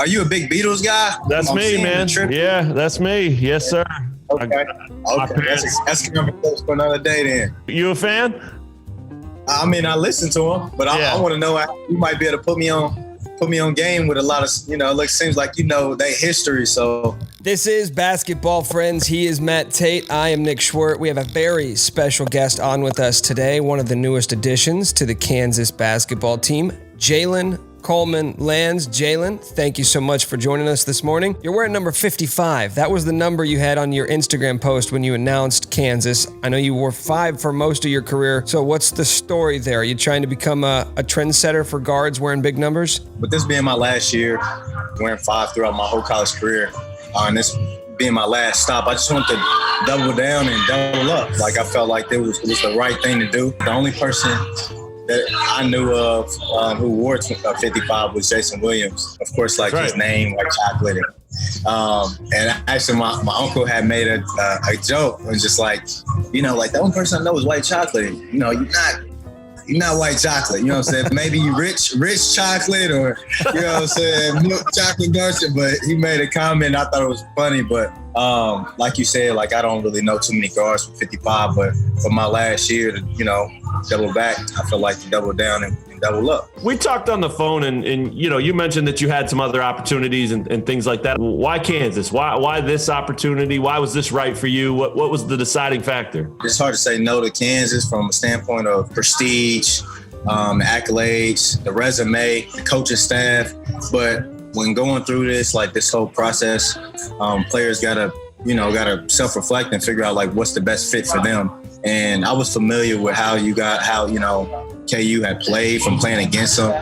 Are you a big Beatles guy? That's me, man. Yeah, that's me. Yes, sir. Okay. That's conversation for another day then. You a fan? I mean, I listen to them, but I want to know how you might be able to put me on game with a lot of, it seems like their history. So this is Basketball Friends. He is Matt Tait. I am Nick Schwerdt. We have a very special guest on with us today, one of the newest additions to the Kansas basketball team, Jalen Coleman-Lands. Jalen, thank you so much for joining us this morning. You're wearing number 55. That was the number you had on your Instagram post when you announced Kansas. I know you wore 5 for most of your career. So what's the story there? Are you trying to become a trendsetter for guards wearing big numbers? With this being my last year, wearing 5 throughout my whole college career, and this being my last stop, I just wanted to double down and double up. Like, I felt like it was the right thing to do. The only person that I knew of who wore 55 was Jason Williams. Of course, his name, like chocolate. And actually, my uncle had made a joke and just the only person I know is white chocolate. You're not white chocolate. You know what I'm saying? Maybe you rich chocolate or, milk chocolate Garcia. But he made a comment. I thought it was funny. But like you said, I don't really know too many guards for 55. But for my last year to, double back, I feel like to double down and double up. We talked on the phone and you mentioned that you had some other opportunities and things like that. Why Kansas? Why this opportunity? Why was this right for you? What was the deciding factor? It's hard to say no to Kansas from a standpoint of prestige, accolades, the resume, the coaching staff. But when going through this whole process, players gotta self-reflect and figure out what's the best fit for them. And I was familiar with how KU had played from playing against them,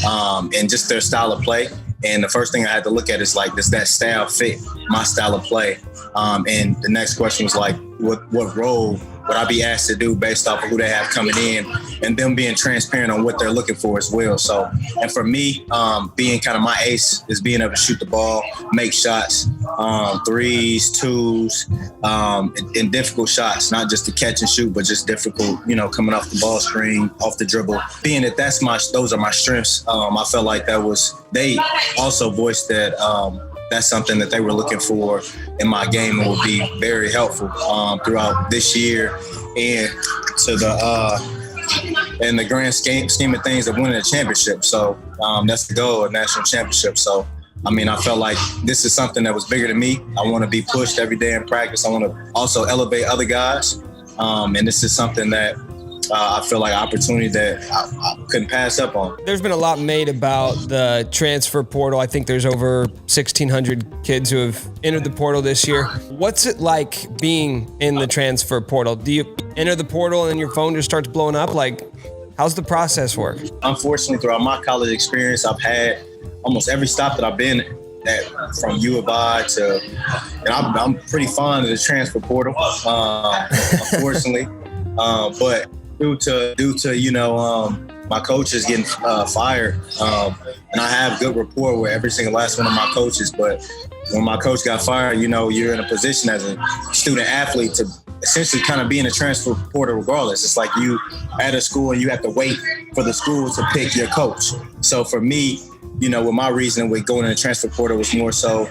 and just their style of play. And the first thing I had to look at is does that style fit my style of play? And the next question was what role would I be asked to do based off of who they have coming in, and them being transparent on what they're looking for as well. So, and for me, being kind of my ace is being able to shoot the ball, make shots, threes, twos, and difficult shots, not just to catch and shoot, but just difficult, coming off the ball screen, off the dribble. Being that those are my strengths, I felt like they also voiced that that's something that they were looking for in my game and will be very helpful throughout this year and to in the grand scheme of things of winning a championship. So that's the goal, a national championship. So, I felt like this is something that was bigger than me. I want to be pushed every day in practice. I want to also elevate other guys. And this is something that I feel like opportunity that I couldn't pass up on. There's been a lot made about the transfer portal. I think there's over 1,600 kids who have entered the portal this year. What's it like being in the transfer portal? Do you enter the portal and your phone just starts blowing up? How's the process work? Unfortunately, throughout my college experience, I've had almost every stop that I've been at, from U of I to, and I'm pretty fond of the transfer portal, unfortunately. But due to my coaches getting fired, and I have good rapport with every single last one of my coaches. But when my coach got fired, you're in a position as a student athlete to essentially kind of be in a transfer portal regardless. It's like you at a school and you have to wait for the school to pick your coach. So for me, with my reasoning with going in the transfer portal was more so,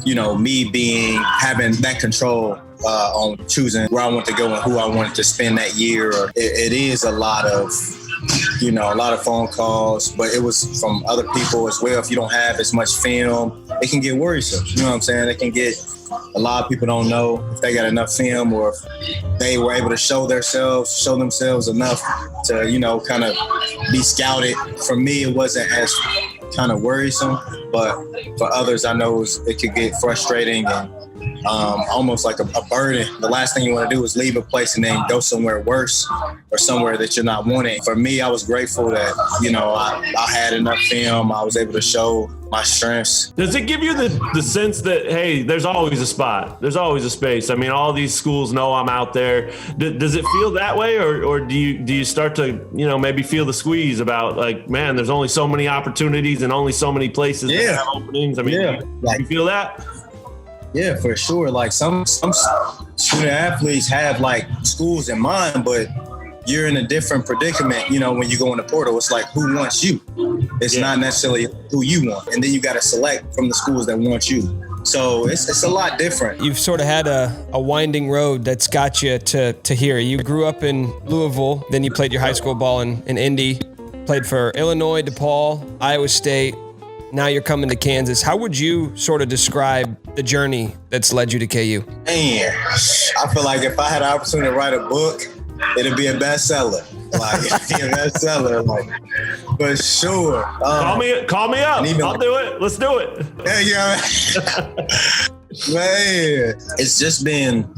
me having that control on choosing where I want to go and who I wanted to spend that year. It is a lot of phone calls, but it was from other people as well. If you don't have as much film, it can get worrisome. You know what I'm saying? It can get, a lot of people don't know if they got enough film or if they were able to show themselves enough to, kind of be scouted. For me, it wasn't as kind of worrisome, but for others, I know it could get frustrating and almost like a burden. The last thing you want to do is leave a place and then go somewhere worse or somewhere that you're not wanting. For me, I was grateful that, I had enough film. I was able to show my strengths. Does it give you the sense that, hey, there's always a spot, there's always a space? All these schools know I'm out there. Does it feel that way, or do you start to, maybe feel the squeeze about man, there's only so many opportunities and only so many places that have openings? Do you feel that? Yeah, for sure. Some student athletes have schools in mind, but you're in a different predicament, when you go in the portal. It's like, who wants you? It's not necessarily who you want. And then you got to select from the schools that want you. So it's a lot different. You've sort of had a winding road that's got you to here. You grew up in Louisville, then you played your high school ball in Indy, played for Illinois, DePaul, Iowa State. Now you're coming to Kansas. How would you sort of describe the journey that's led you to KU? Man, I feel like if I had an opportunity to write a book, it'd be a bestseller. For sure. Call me up. I'll do it. Let's do it. Yeah. Man, it's just been,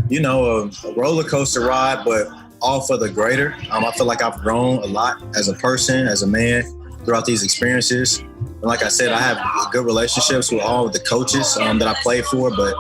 a roller coaster ride, but all for the greater. I feel like I've grown a lot as a person, as a man throughout these experiences. And like I said, I have good relationships with all of the coaches that I played for, but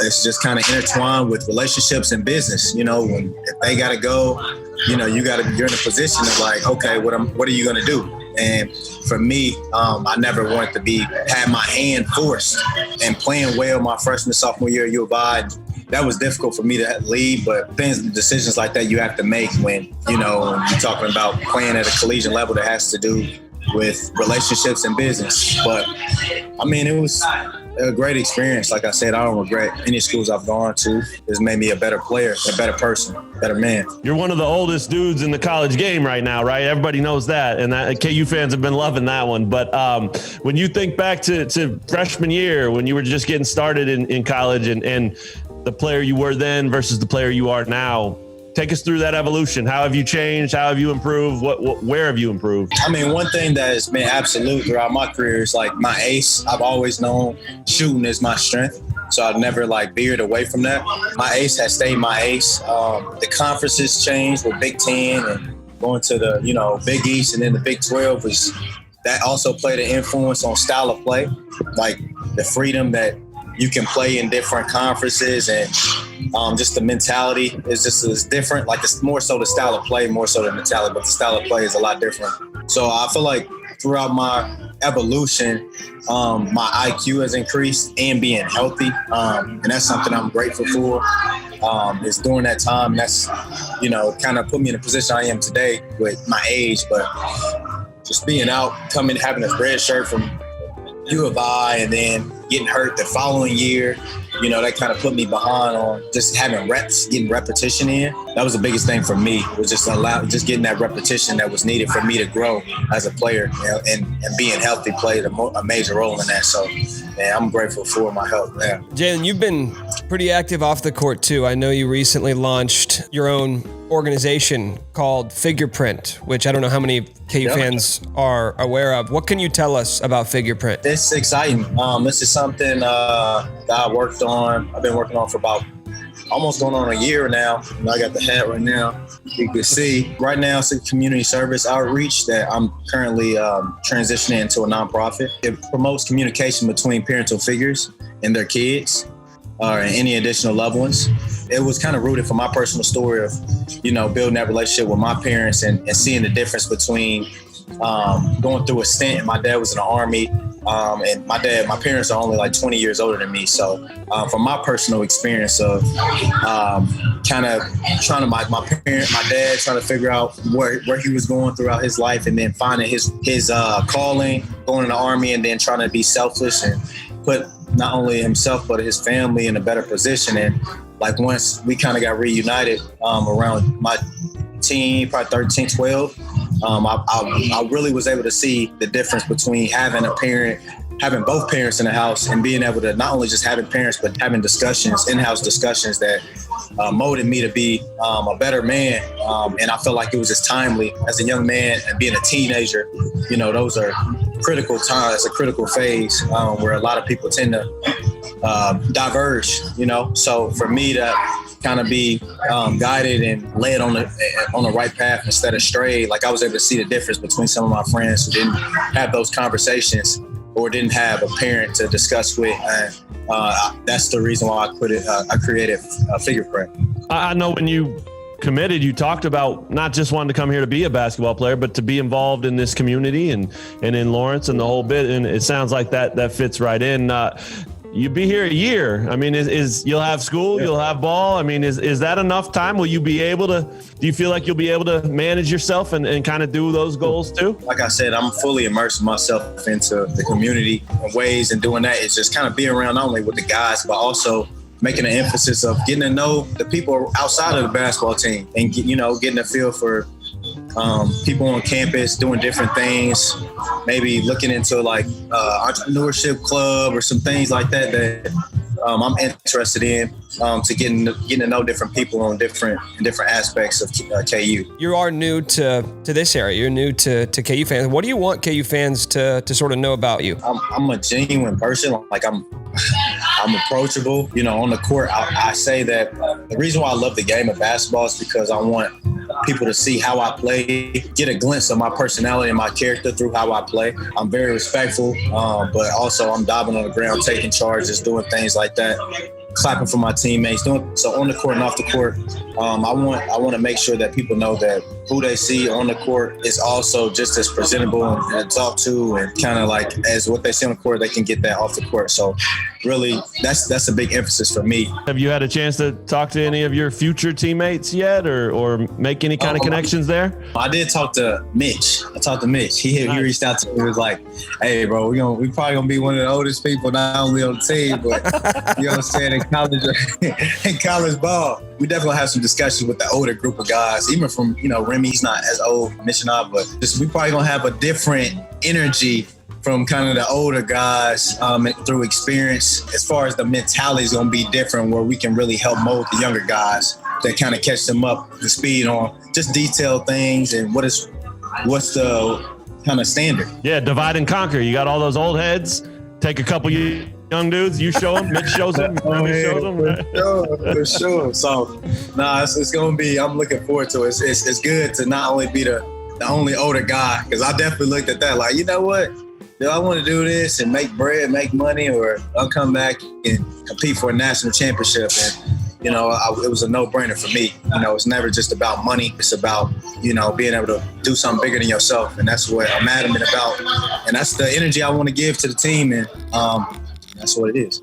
it's just kind of intertwined with relationships and business. When if they got to go, you're in a position of like, okay, what are you going to do? And for me, I never wanted to have my hand forced. And playing well my freshman, sophomore year at U of I, that was difficult for me to leave. But decisions like that you have to make when you're talking about playing at a collegiate level that has to do with relationships and business. But it was a great experience. Like I said, I don't regret any schools I've gone to. It's made me a better player, a better person, better man. You're one of the oldest dudes in the college game right now, right? Everybody knows that. And KU fans have been loving that one. But when you think back to freshman year, when you were just getting started in college and the player you were then versus the player you are now, take us through that evolution. How have you changed? How have you improved? Where have you improved? One thing that has been absolute throughout my career is like my ace. I've always known shooting is my strength. So I've never veered away from that. My ace has stayed my ace. The conferences changed with Big Ten and going to the, Big East and then the Big 12 that also played an influence on style of play, like the freedom that you can play in different conferences and just the mentality is different. Like it's more so the style of play, more so the mentality, but the style of play is a lot different. So I feel like throughout my evolution, my IQ has increased and being healthy. And that's something I'm grateful for. It's during that time that's, kind of put me in the position I am today with my age, but just being out, having a red shirt from U of I and then getting hurt the following year, that kind of put me behind on just having reps, getting repetition in. That was the biggest thing for me, was just getting that repetition that was needed for me to grow as a player, and being healthy played a major role in that. So, man, I'm grateful for my health. Yeah. Jalen, you've been pretty active off the court too. I know you recently launched your own organization called FigurePrint, which I don't know how many KU fans are aware of. What can you tell us about FigurePrint? It's exciting. This is something that I've been working on for about almost going on a year now. And I got the hat right now. You can see right now it's a community service outreach that I'm currently transitioning into a nonprofit. It promotes communication between parental figures and their kids or any additional loved ones. It was kind of rooted from my personal story of, building that relationship with my parents and seeing the difference between going through a stint. My dad was in the Army, and my parents are only 20 years older than me. So from my personal experience of kind of trying to, my dad trying to figure out where he was going throughout his life and then finding his calling, going in the Army and then trying to be selfless and put not only himself but his family in a better position. And once we kind of got reunited around my teen, probably 13, 12, I really was able to see the difference between having both parents in the house and being able to not only just having parents, but having in-house discussions that molded me to be a better man. And I felt like it was just timely as a young man and being a teenager. Those are critical times. It's a critical phase where a lot of people tend to diverge, So for me to kind of be guided and led on the right path instead of strayed, I was able to see the difference between some of my friends who didn't have those conversations or didn't have a parent to discuss with. And that's the reason why I created FigurePrint. I know when you committed, you talked about not just wanting to come here to be a basketball player, but to be involved in this community and in Lawrence and the whole bit. And it sounds like that fits right in. you'll be here a year. I mean, is you'll have school, you'll have ball. I mean, is that enough time? Will you be able to, do you feel like you'll be able to manage yourself and kind of do those goals too? Like I said, I'm fully immersing myself into the community and ways, and doing that is just kind of being around not only with the guys, but also making an emphasis of getting to know the people outside of the basketball team and, getting a feel for people on campus doing different things, maybe looking into like entrepreneurship club or some things like that I'm interested in, to getting to know different people in different aspects of KU. You are new to this area. You're new to KU fans. What do you want KU fans to sort of know about you? I'm a genuine person. Like I'm approachable. On the court, I say that the reason why I love the game of basketball is because I want people to see how I play, get a glimpse of my personality and my character through how I play. I'm very respectful, but also I'm diving on the ground, taking charges, doing things like that, clapping for my teammates. So on the court and off the court, I want to make sure that people know that who they see on the court is also just as presentable and talked to, and kind of like as what they see on the court, they can get that off the court. So really, that's a big emphasis for me. Have you had a chance to talk to any of your future teammates yet, or make any kind of connections there? I did talk to Mitch. He reached out to me. He was like, "Hey, bro, we probably gonna be one of the oldest people, not only on the team, but you know what I'm saying, in college ball. We definitely have some discussions with the older group of guys, even from Remy. He's not as old, Mitch and I, but we probably gonna have a different energy from kind of the older guys through experience. As far as the mentality is going to be different, where we can really help mold the younger guys that kind of catch them up to speed on just detailed things and what's the kind of standard. Yeah, divide and conquer. You got all those old heads. Take a couple young dudes. You show them. Mitch shows them. Remy shows them. For sure. So, it's going to be. I'm looking forward to it. It's good to not only be the only older guy, because I definitely looked at that like, you know what? Do I want to do this and make bread, make money, or I'll come back and compete for a national championship? And, it was a no-brainer for me. It's never just about money. It's about, being able to do something bigger than yourself. And that's what I'm adamant about. And that's the energy I want to give to the team. And that's what it is.